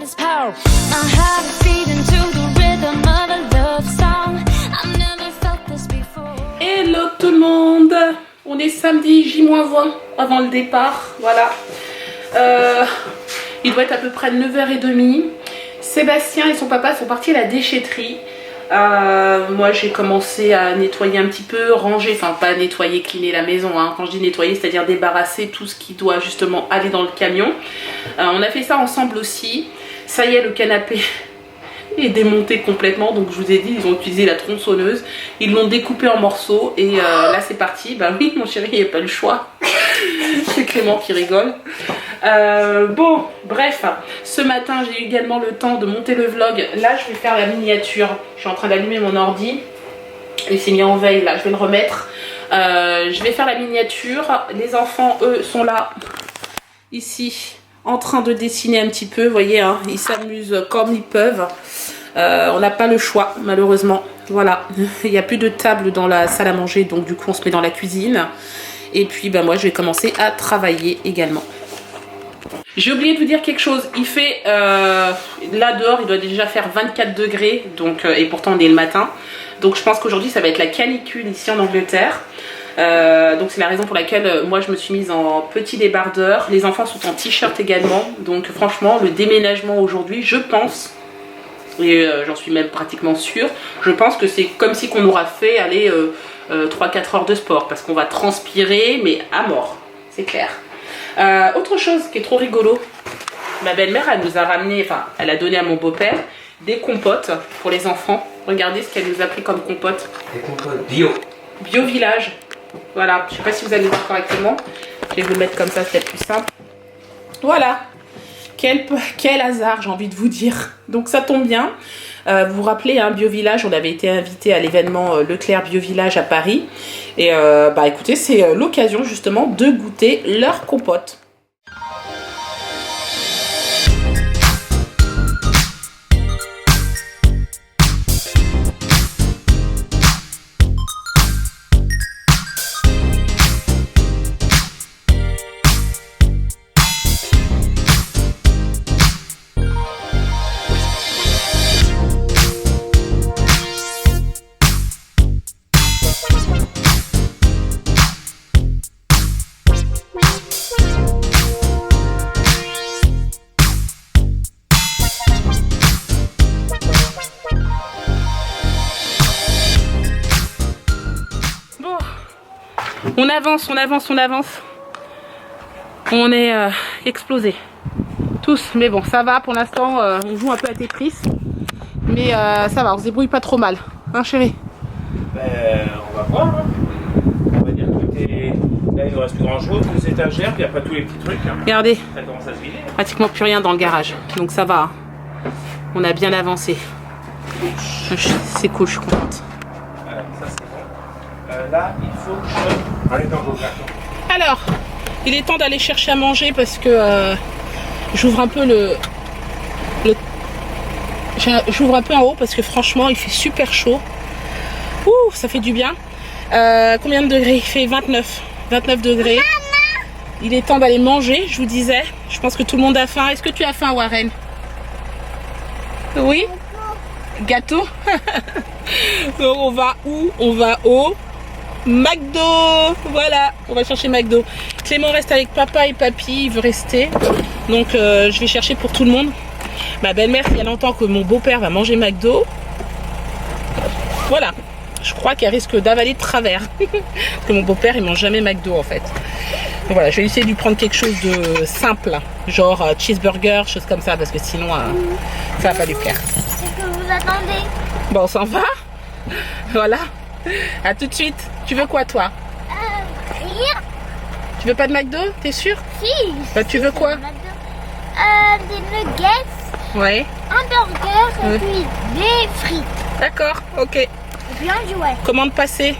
this power. My heart is beating to the rhythm of a love song. I've never felt this before. Hello tout le monde. On est samedi J-20 avant le départ. Voilà. Il doit être à peu près 9h30. Sébastien et son papa sont partis à la déchetterie. Moi j'ai commencé à nettoyer un petit peu, ranger, enfin pas nettoyer, cleaner la maison, hein. Quand je dis nettoyer, c'est-à-dire débarrasser tout ce qui doit justement aller dans le camion. On a fait ça ensemble aussi. Ça y est, le canapé est démonté complètement, donc je vous ai dit, ils ont utilisé la tronçonneuse, ils l'ont découpé en morceaux et là c'est parti. Bah oui mon chéri, il n'y a pas le choix. C'est Clément qui rigole. Bon, bref, ce matin j'ai eu également le temps de monter le vlog. Là je vais faire la miniature. Je suis en train d'allumer mon ordi. Il s'est mis en veille, là je vais le remettre. Je vais faire la miniature. Les enfants eux sont là, ici, en train de dessiner un petit peu. Vous voyez, hein, ils s'amusent comme ils peuvent. On n'a pas le choix malheureusement. Voilà, il n'y a plus de table dans la salle à manger, donc du coup on se met dans la cuisine. Et puis ben, moi je vais commencer à travailler également. J'ai oublié de vous dire quelque chose. Il fait, là dehors, il doit déjà faire 24 degrés. Donc, et pourtant, on est le matin. Donc, je pense qu'aujourd'hui, ça va être la canicule ici en Angleterre. Donc, c'est la raison pour laquelle moi, je me suis mise en petit débardeur. Les enfants sont en t-shirt également. Donc, franchement, le déménagement aujourd'hui, je pense, et j'en suis même pratiquement sûre, je pense que c'est comme si qu'on aura fait, allez, 3-4 heures de sport. Parce qu'on va transpirer, mais à mort. C'est clair. Autre chose qui est trop rigolo, ma belle-mère elle nous a ramené, enfin elle a donné à mon beau-père des compotes pour les enfants. Regardez ce qu'elle nous a pris comme compote. Des compotes bio. Bio village. Voilà, je sais pas si vous allez voir correctement. Je vais vous le mettre comme ça, c'est peut-être plus simple. Voilà. Quel hasard, j'ai envie de vous dire. Donc ça tombe bien. Vous vous rappelez, hein, Bio Village, on avait été invité à l'événement Leclerc Bio Village à Paris. Et bah écoutez, c'est l'occasion justement de goûter leur compote. On avance, on avance, on avance. On est explosé. Tous, mais bon, ça va pour l'instant. On joue un peu à Tetris. Mais ça va, on se débrouille pas trop mal. Hein, chérie? Ben, on va voir. Hein. On va dire que là, il ne reste plus grand chose. Les étagères, puis après tous les petits trucs. Hein. Regardez. Ça commence à se vider. Pratiquement plus rien dans le garage. Donc ça va. Hein. On a bien avancé. C'est cool, je suis contente. Voilà, ça c'est bon. Là, il faut que je... Allez, dans vos cartons. Alors, il est temps d'aller chercher à manger parce que j'ouvre un peu j'ouvre un peu en haut parce que franchement, il fait super chaud. Ouh, ça fait du bien. Combien de degrés? Il fait 29 degrés. Il est temps d'aller manger, je vous disais. Je pense que tout le monde a faim. Est-ce que tu as faim, Warren? Oui? Gâteau. Donc on va où? On va au McDo. Voilà, on va chercher McDo. Clément reste avec papa et papy, il veut rester. Donc je vais chercher pour tout le monde. Ma belle-mère, il y a longtemps que mon beau-père va manger McDo. Voilà, je crois qu'elle risque d'avaler de travers. Parce que mon beau-père, il mange jamais McDo en fait. Donc voilà, je vais essayer de lui prendre quelque chose de simple, genre cheeseburger, choses comme ça, parce que sinon ça va pas lui plaire. Est-ce que vous attendez? Bon, on s'en va. Voilà. À tout de suite. Tu veux quoi, toi? Rien. Tu veux pas de McDo? T'es sûr? Si. Bah, tu veux quoi? Des nuggets, Ouais. un burger et puis des frites. D'accord, ok. Et puis un jouet. Commande passée.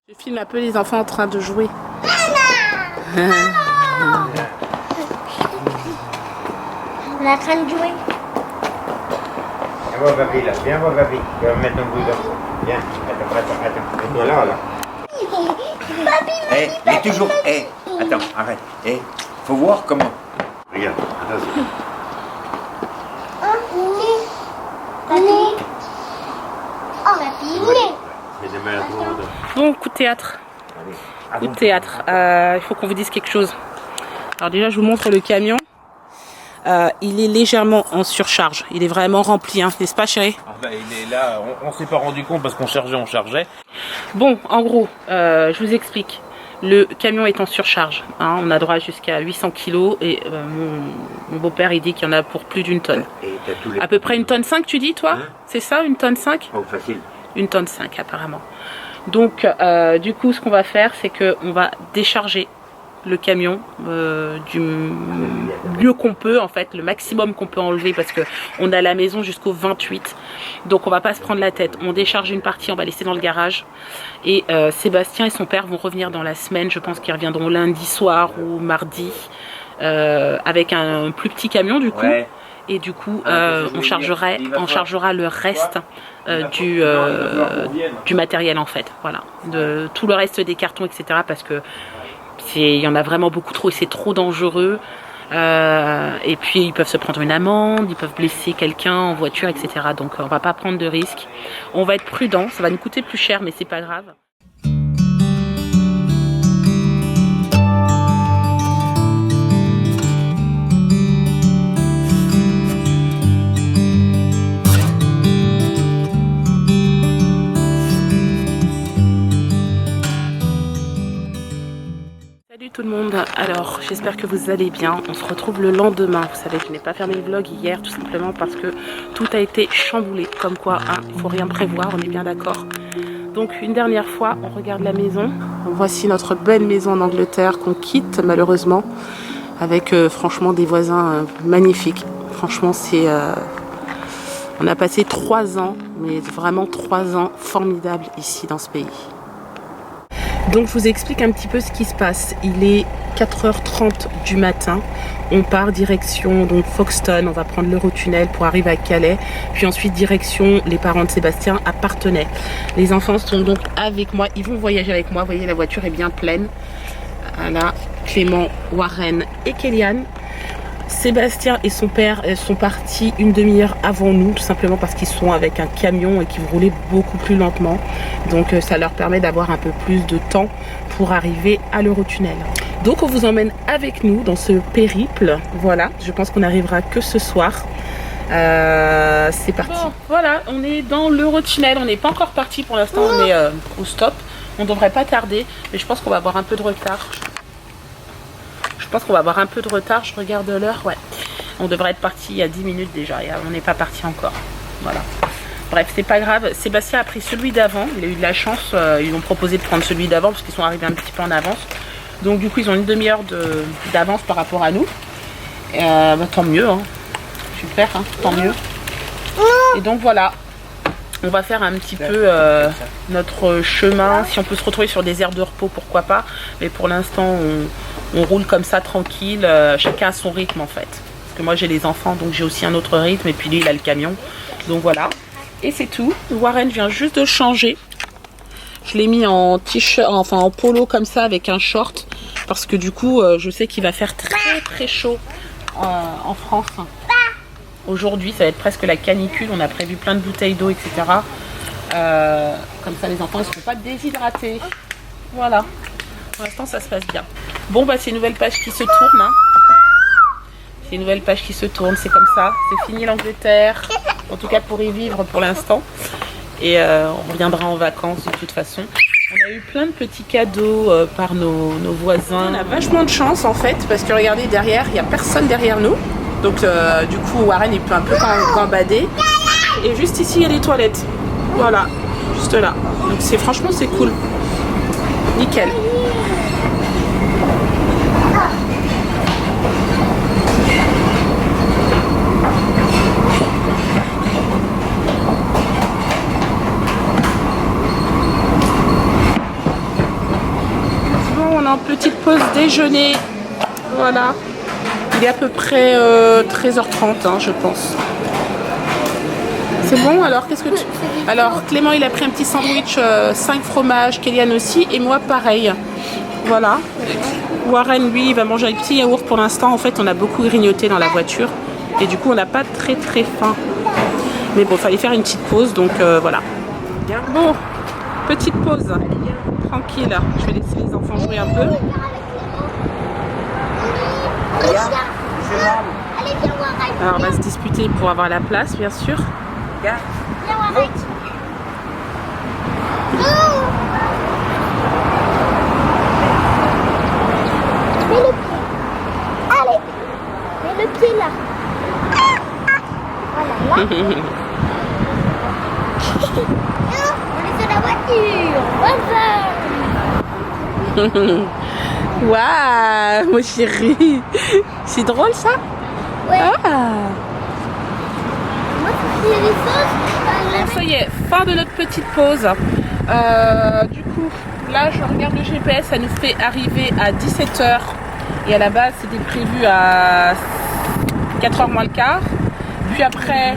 Je filme un peu les enfants en train de jouer. On est en train de jouer. Viens voir Babi là, viens voir Babi. Tu vas me mettre ton boudin. Viens, attends. Mets-toi là. Eh, il est toujours. Eh, attends, arrête. Eh, faut voir comment. Regarde, attention. Mets des mains à ton boudin. Bon, coup de théâtre. Allez. Coup de théâtre. Il faut qu'on vous dise quelque chose. Alors déjà, je vous montre le camion. Il est légèrement en surcharge. Il est vraiment rempli, hein, n'est-ce pas, chérie? Ah bah, il est là, on s'est pas rendu compte parce qu'on chargeait. Bon, en gros, je vous explique. Le camion est en surcharge. Hein, on a droit jusqu'à 800 kg et mon beau-père, il dit qu'il y en a pour plus d'une tonne. Et t'as tous les... À peu près une tonne 5, tu dis, toi? Hein? C'est ça, une tonne 5? Oh, facile. Une tonne 5, apparemment. Donc, du coup, ce qu'on va faire, c'est qu'on va décharger le camion du mieux qu'on peut, en fait, le maximum qu'on peut enlever parce que on a la maison jusqu'au 28. Donc on va pas se prendre la tête. On décharge une partie, on va laisser dans le garage. Et Sébastien et son père vont revenir dans la semaine. Je pense qu'ils reviendront lundi soir ou mardi avec un plus petit camion du coup. Ouais. Et du coup, je on vais chargera le reste du matériel en fait. Voilà, de tout le reste des cartons, etc. Parce que il y en a vraiment beaucoup trop et c'est trop dangereux. Et puis ils peuvent se prendre une amende, ils peuvent blesser quelqu'un en voiture, etc. Donc on va pas prendre de risques. On va être prudent, ça va nous coûter plus cher, mais c'est pas grave. Salut tout le monde, alors j'espère que vous allez bien. On se retrouve le lendemain. Vous savez, je n'ai pas fermé le vlog hier tout simplement parce que tout a été chamboulé. Comme quoi, hein, il ne faut rien prévoir, on est bien d'accord. Donc une dernière fois, on regarde la maison. Voici notre belle maison en Angleterre qu'on quitte malheureusement avec franchement des voisins magnifiques. Franchement, c'est... on a passé 3 ans, mais vraiment 3 ans formidables ici dans ce pays. Donc je vous explique un petit peu ce qui se passe. Il est 4h30 du matin. On part direction donc Folkestone. On va prendre l'Eurotunnel pour arriver à Calais. Puis ensuite direction les parents de Sébastien à Parthenay. Les enfants sont donc avec moi. Ils vont voyager avec moi. Vous voyez, la voiture est bien pleine. Voilà, Clément, Warren et Kéliane. Sébastien et son père sont partis une demi-heure avant nous, tout simplement parce qu'ils sont avec un camion et qu'ils roulaient beaucoup plus lentement. Donc ça leur permet d'avoir un peu plus de temps pour arriver à l'Eurotunnel. Donc on vous emmène avec nous dans ce périple. Voilà, je pense qu'on n'arrivera que ce soir. C'est parti. Bon, voilà, on est dans l'Eurotunnel. On n'est pas encore parti pour l'instant, on est au stop. On devrait pas tarder, mais je pense qu'on va avoir un peu de retard. Je pense qu'on va avoir un peu de retard, je regarde l'heure, ouais. On devrait être parti il y a 10 minutes déjà, et on n'est pas parti encore. Voilà. Bref, c'est pas grave. Sébastien a pris celui d'avant, il a eu de la chance, ils ont proposé de prendre celui d'avant parce qu'ils sont arrivés un petit peu en avance. Donc du coup, ils ont une demi-heure d'avance par rapport à nous. Bah, tant mieux, hein. Super, hein, tant mieux. Et donc voilà. On va faire un petit peu notre chemin. Si on peut se retrouver sur des aires de repos, pourquoi pas. Mais pour l'instant, on roule comme ça, tranquille. Chacun a son rythme, en fait. Parce que moi, j'ai les enfants, donc j'ai aussi un autre rythme. Et puis lui, il a le camion. Donc voilà. Et c'est tout. Warren vient juste de changer. Je l'ai mis en t-shirt, enfin en polo comme ça, avec un short. Parce que du coup, je sais qu'il va faire très très chaud en France. Aujourd'hui, ça va être presque la canicule. On a prévu plein de bouteilles d'eau, etc. Comme ça, les enfants ne seront pas déshydratés. Voilà. Pour l'instant, ça se passe bien. Bon, bah, c'est une nouvelle page qui se tourne. Hein. C'est une nouvelle page qui se tourne. C'est comme ça. C'est fini l'Angleterre. En tout cas, pour y vivre pour l'instant. Et on reviendra en vacances de toute façon. On a eu plein de petits cadeaux par nos voisins. On a vachement de chance, en fait. Parce que regardez, derrière, il n'y a personne derrière nous. Donc du coup Warren il peut un peu gambader. Et juste ici il y a les toilettes. Voilà, juste là. Donc franchement c'est cool. Nickel. maintenant, petite pause déjeuner. Voilà. Il est à peu près 13h30, hein, je pense. C'est bon, alors qu'est-ce que tu... Alors Clément il a pris un petit sandwich 5 fromages, Kéliane aussi, et moi pareil. Voilà. Warren lui il va manger un petit yaourt pour l'instant. En fait on a beaucoup grignoté dans la voiture et du coup on n'a pas très faim. Mais bon, fallait faire une petite pause, donc voilà. Bon, petite pause. Tranquille. Je vais laisser les enfants jouer un peu. Allez, viens voir avec. Alors on va se disputer pour avoir la place, bien sûr. Viens voir avec. Mets le pied. Allez. Mets le pied là. Voilà, là. On est sur la voiture. Waouh, mon chéri. C'est drôle ça? Ouais. Ah. Moi, c'est les sauces. Bon, ça y est, fin de notre petite pause. Du coup, là je regarde le GPS, ça nous fait arriver à 17h. Et à la base, c'était prévu à 4h moins le quart. Puis après,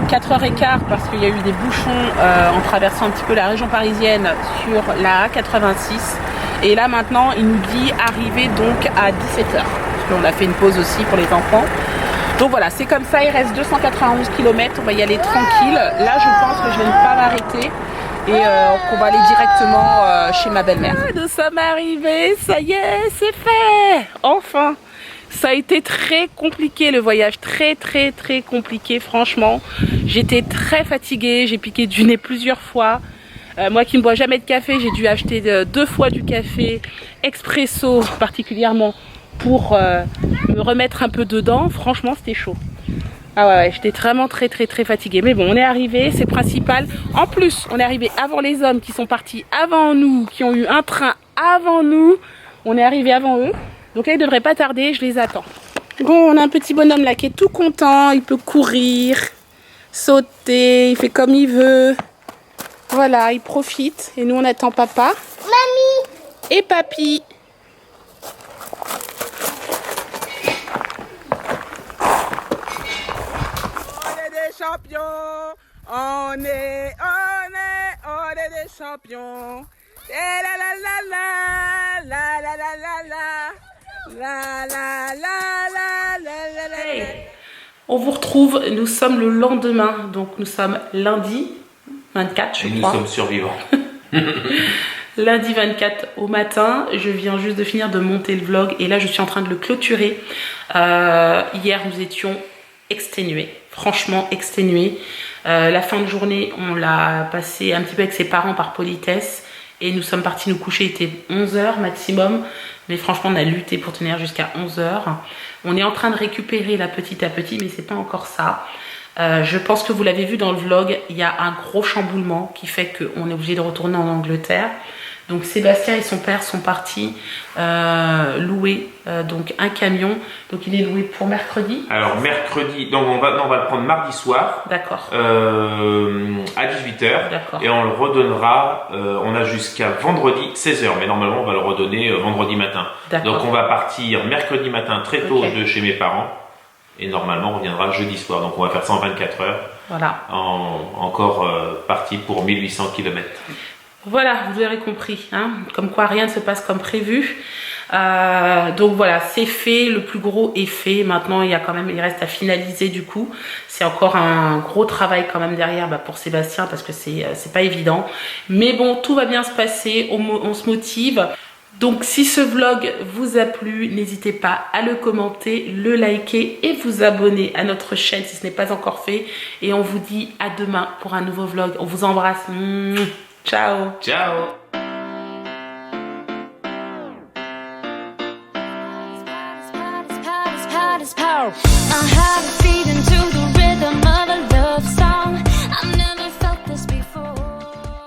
4h15 parce qu'il y a eu des bouchons en traversant un petit peu la région parisienne sur la A86. Et là maintenant, il nous dit arriver donc à 17h. Parce qu'on a fait une pause aussi pour les enfants. Donc voilà, c'est comme ça, il reste 291 km, on va y aller tranquille. Là, je pense que je vais ne pas m'arrêter et qu'on va aller directement chez ma belle-mère. Nous sommes arrivés, ça y est, c'est fait. Enfin, ça a été très compliqué le voyage, très compliqué franchement. J'étais très fatiguée, j'ai piqué du nez plusieurs fois. Moi qui ne bois jamais de café, j'ai dû acheter 2 fois du café expresso particulièrement pour me remettre un peu dedans. Franchement c'était chaud. Ah ouais, j'étais vraiment très fatiguée. Mais bon, on est arrivé, c'est principal. En plus, on est arrivé avant les hommes qui sont partis avant nous, qui ont eu un train avant nous. On est arrivé avant eux. Donc là, ils ne devraient pas tarder, je les attends. Bon, on a un petit bonhomme là qui est tout content. Il peut courir, sauter, il fait comme il veut. Voilà, il profite. Et nous, on attend papa. Mamie. Et papy. Champions, on est des champions. Et la la la la la la la la la la la la la. Hey, on vous retrouve, nous sommes le lendemain, donc nous sommes lundi 24 je crois. Nous sommes survivants. Lundi 24 au matin, je viens juste de finir de monter le vlog et là je suis en train de le clôturer. Hier nous étions exténués. Franchement exténué. La fin de journée, on l'a passé un petit peu avec ses parents par politesse et nous sommes partis nous coucher, il était 11h maximum, mais franchement on a lutté pour tenir jusqu'à 11h. On est en train de récupérer là petit à petit, mais c'est pas encore ça. Je pense que vous l'avez vu dans le vlog, il y a un gros chamboulement qui fait qu'on est obligé de retourner en Angleterre. Donc Sébastien et son père sont partis louer donc un camion. Donc il est loué pour mercredi. Alors mercredi, donc on va le prendre mardi soir. D'accord. À 18h. D'accord. Et on le redonnera, on a jusqu'à vendredi 16h. Mais normalement on va le redonner vendredi matin. D'accord. Donc on va partir mercredi matin très tôt Ok. de chez mes parents. Et normalement on reviendra jeudi soir. Donc on va faire ça en 24 heures. Voilà. Encore parti pour 1800 km. Voilà, vous aurez compris, hein, comme quoi rien ne se passe comme prévu. Donc voilà, c'est fait, le plus gros est fait. Maintenant, il reste à finaliser du coup. C'est encore un gros travail quand même derrière pour Sébastien parce que c'est pas évident. Mais bon, tout va bien se passer, on se motive. Donc si ce vlog vous a plu, n'hésitez pas à le commenter, le liker et vous abonner à notre chaîne si ce n'est pas encore fait. Et on vous dit à demain pour un nouveau vlog. On vous embrasse. Ciao. Ciao. My heart is beating to the rhythm of